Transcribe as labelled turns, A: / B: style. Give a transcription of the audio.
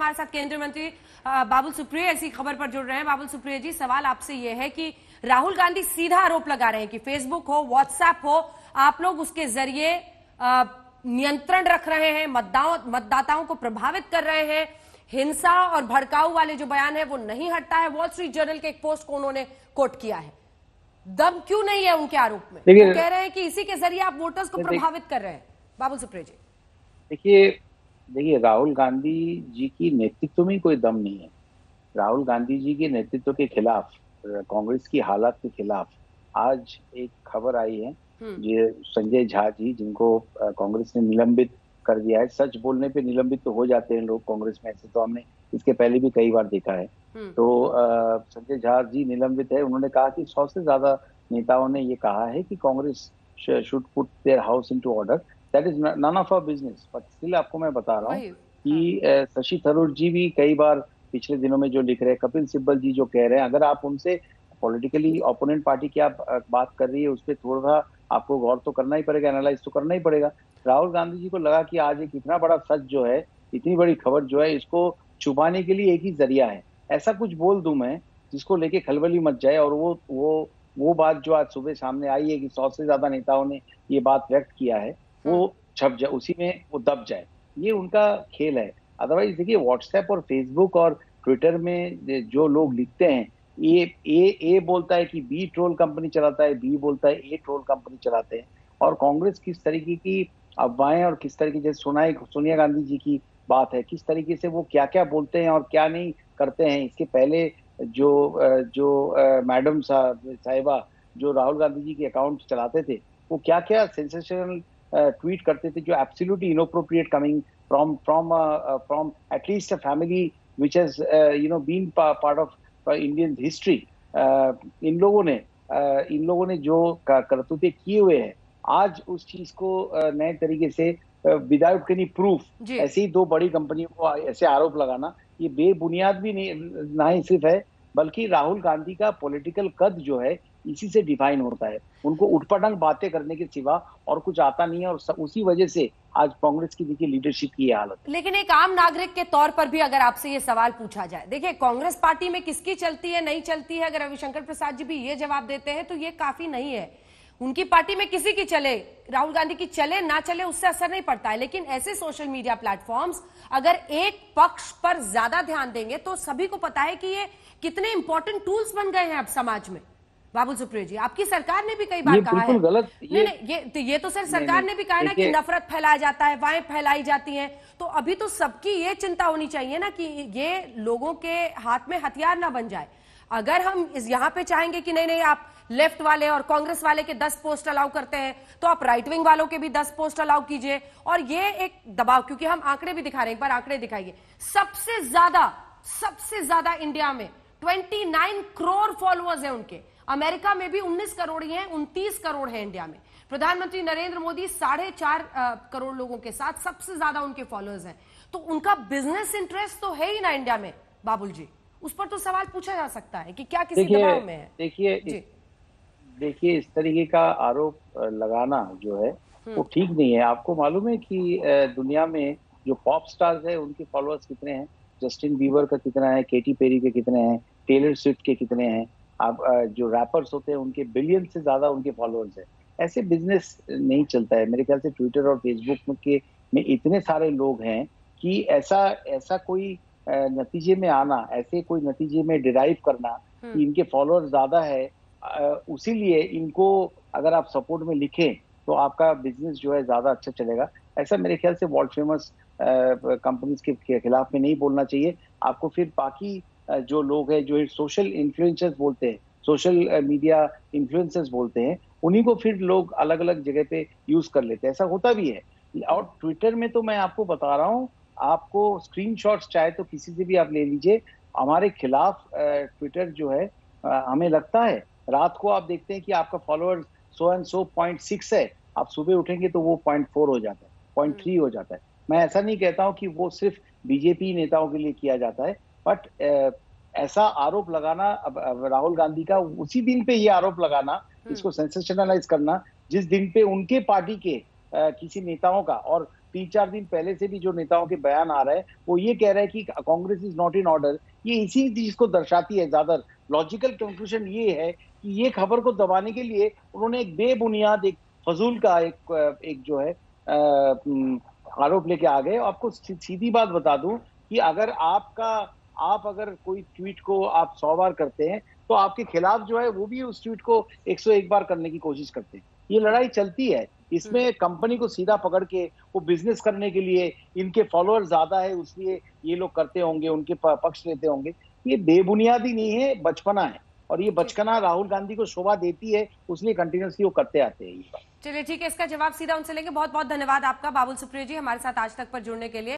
A: हमारे साथ केंद्रीय मंत्री बाबुल सुप्रियो ऐसी खबर पर जुड़ रहे हैं। बाबुल सुप्रियो जी, सवाल आपसे ये है कि राहुल गांधी सीधा आरोप लगा रहे हैं कि फेसबुक हो, व्हाट्सएप हो, आप लोग उसके जरिए नियंत्रण रख रहे हैं, मतदाताओं को प्रभावित कर रहे हैं। हिंसा और भड़काऊ वाले जो बयान है वो नहीं हटता है। वॉल स्ट्रीट जर्नल के एक पोस्ट को उन्होंने कोट किया है। दम क्यों नहीं है उनके आरोप में? वो कह रहे हैं कि इसी के जरिए आप वोटर्स को प्रभावित कर रहे हैं। बाबुल सुप्रियो जी,
B: देखिए राहुल गांधी जी की नेतृत्व में कोई दम नहीं है। राहुल गांधी जी के नेतृत्व के खिलाफ, कांग्रेस की हालत के खिलाफ आज एक खबर आई है। ये संजय झा जी, जिनको कांग्रेस ने निलंबित कर दिया है। सच बोलने पे निलंबित तो हो जाते हैं लोग कांग्रेस में, ऐसे तो हमने इसके पहले भी कई बार देखा है। तो संजय झा जी निलंबित है। उन्होंने कहा कि 100 से ज्यादा नेताओं ने ये कहा है कि Congress should put their house into order. That is none of our business. But still आपको मैं बता रहा हूँ कि शशि थरूर जी भी कई बार पिछले दिनों में जो लिख रहे हैं, कपिल सिब्बल जी जो कह रहे हैं, अगर आप उनसे पॉलिटिकली ओपोनेंट पार्टी की आप बात कर रही है, उस पर थोड़ा आपको गौर तो करना ही पड़ेगा, एनालाइज तो करना ही पड़ेगा। राहुल गांधी जी को लगा कि आज एक इतना बड़ा सच जो है, इतनी बड़ी खबर जो है, इसको छुपाने के लिए एक ही जरिया है। ऐसा कुछ बोल दूं मैं जिसको लेके खलबली मच जाए, और वो बात जो आज सुबह सामने आई है कि 100 से ज्यादा नेताओं ने ये बात व्यक्त किया है, वो छप जाए, उसी में वो दब जाए। ये उनका खेल है। अदरवाइज देखिए, व्हाट्सएप और फेसबुक और ट्विटर में जो लोग लिखते हैं, ए बोलता है कि बी ट्रोल कंपनी चलाता है, बी बोलता है ए ट्रोल कंपनी चलाते हैं। और कांग्रेस किस तरीके की अफवाहें और किस तरीके से सोनिया गांधी जी की बात है, किस तरीके से वो क्या क्या बोलते हैं और क्या नहीं करते हैं। इसके पहले जो मैडम साहिबा जो राहुल गांधी जी के अकाउंट चलाते थे, वो क्या क्या सेंसेशनल ट्वीट करते थे, जो absolutely inappropriate coming from at least a family which has been part of Indian history. इन लोगों ने जो करतूते किए हुए हैं, आज उस चीज को नए तरीके से विदाउट एनी प्रूफ ऐसी ही दो बड़ी कंपनियों को ऐसे आरोप लगाना, ये बेबुनियाद भी नहीं, ना ही सिर्फ है, बल्कि राहुल गांधी का पॉलिटिकल कद जो है इसी से डिफाइन होता है। उनको उठपटांग बातें करने के सिवा और कुछ आता नहीं है, और उसी वजह से आज कांग्रेस की देखिए लीडरशिप की ये हालत।
A: लेकिन एक आम नागरिक के तौर पर भी अगर आपसे ये सवाल पूछा जाए, देखिए कांग्रेस पार्टी में किसकी चलती है नहीं चलती है, अगर रविशंकर प्रसाद जी भी ये जवाब देते हैं तो ये काफी नहीं है। उनकी पार्टी में किसी की चले, राहुल गांधी की चले ना चले, उससे असर नहीं पड़ता है। लेकिन ऐसे सोशल मीडिया प्लेटफॉर्म्स अगर एक पक्ष पर ज्यादा ध्यान देंगे तो सभी को पता है कि ये कितने इंपॉर्टेंट टूल्स बन गए हैं अब समाज में। बाबुल सुप्रियो जी, आपकी सरकार ने भी कई बार कहा है,
B: गलत
A: ये तो सर सरकार ने भी कहा है ना कि नफरत फैलाया जाता है, वाहें फैलाई जाती हैं। तो अभी तो सबकी ये चिंता होनी चाहिए ना कि ये लोगों के हाथ में हथियार ना बन जाए। अगर हम यहाँ पे चाहेंगे कि नहीं आप लेफ्ट वाले और कांग्रेस वाले के 10 पोस्ट अलाउ करते हैं, तो आप राइट विंग वालों के भी 10 पोस्ट अलाउ कीजिए। और ये एक दबाव, क्योंकि हम आंकड़े भी दिखा रहे हैं, एक बार आंकड़े दिखाइए। सबसे ज्यादा इंडिया में 29 करोड़ फॉलोअर्स हैं उनके। अमेरिका में भी 19 करोड़ ही हैं, 29 करोड़ है इंडिया में। प्रधानमंत्री नरेंद्र मोदी 4.5 करोड़ लोगों के साथ सबसे ज्यादा उनके फॉलोअर्स हैं। तो उनका बिजनेस इंटरेस्ट तो है ही ना इंडिया में। बाबुल जी, उस पर तो सवाल पूछा जा सकता है कि क्या किसी दबाव में है।
B: देखिए इस तरीके का आरोप लगाना जो है वो ठीक नहीं है। आपको मालूम है कि दुनिया में जो पॉप स्टार्स है उनके फॉलोअर्स कितने हैं? जस्टिन बीबर का कितना है, केटी पेरी के कितने हैं, टेलर स्विफ्ट के कितने हैं। आप जो रैपर्स होते हैं उनके बिलियन से ज्यादा उनके फॉलोअर्स हैं। ऐसे बिजनेस नहीं चलता है। मेरे ख्याल से ट्विटर और फेसबुक में इतने सारे लोग हैं कि ऐसा कोई नतीजे में आना, ऐसे कोई नतीजे में डिराइव करना कि इनके फॉलोअर्स ज्यादा है, उसीलिए इनको अगर आप सपोर्ट में लिखें तो आपका बिजनेस जो है ज्यादा अच्छा चलेगा, ऐसा मेरे ख्याल से वर्ल्ड फेमस कंपनीज के खिलाफ में नहीं बोलना चाहिए। आपको फिर बाकी जो लोग हैं, जो सोशल इन्फ्लुएंसर्स बोलते हैं, सोशल मीडिया इन्फ्लुएंसर्स बोलते हैं, उन्हीं को फिर लोग अलग अलग जगह पे यूज कर लेते हैं। ऐसा होता भी है। और ट्विटर में तो मैं आपको बता रहा हूँ, आपको स्क्रीनशॉट्स चाहे तो किसी से भी आप ले लीजिए, हमारे खिलाफ ट्विटर जो है, हमें लगता है रात को आप देखते हैं कि आपका फॉलोअर सो एंड सो 0.6 है, आप सुबह उठेंगे तो वो 0.4 हो जाता है, 0.3 हो जाता है। मैं ऐसा नहीं कहता हूं कि वो सिर्फ बीजेपी नेताओं के लिए किया जाता है, बट ऐसा आरोप लगाना, अब राहुल गांधी का उसी दिन पे ये आरोप लगाना, इसको सेंसेशनलाइज करना जिस दिन पे उनके पार्टी के किसी नेताओं का, और 3-4 दिन पहले से भी जो नेताओं के बयान आ रहे हैं वो ये कह रहे हैं कि Congress is not in order. ये इसी चीज को दर्शाती है। ज्यादा लॉजिकल कंक्लूजन ये है कि ये खबर को दबाने के लिए उन्होंने एक बेबुनियाद, एक फजूल का एक जो है आरोप लेके आ गए। आपको सीधी बात बता दूं कि आप अगर कोई ट्वीट को आप 100 बार करते हैं तो आपके खिलाफ जो है वो भी उस ट्वीट को 101 बार करने की कोशिश करते हैं। ये लड़ाई चलती है। इसमें कंपनी को सीधा पकड़ के वो बिजनेस करने के लिए, इनके फॉलोअर्स ज्यादा है इसलिए ये लोग करते होंगे, उनके पक्ष लेते होंगे। ये बेबुनियादी नहीं है, बचपना है। और ये बचपना राहुल गांधी को शोभा देती है, उसलिए कंटिन्यूसली वो करते आते हैं ये बात।
A: चलिए ठीक है, इसका जवाब सीधा उनसे लेंगे। बहुत बहुत धन्यवाद आपका बाबुल सुप्रियो जी, हमारे साथ आज तक पर जुड़ने के लिए।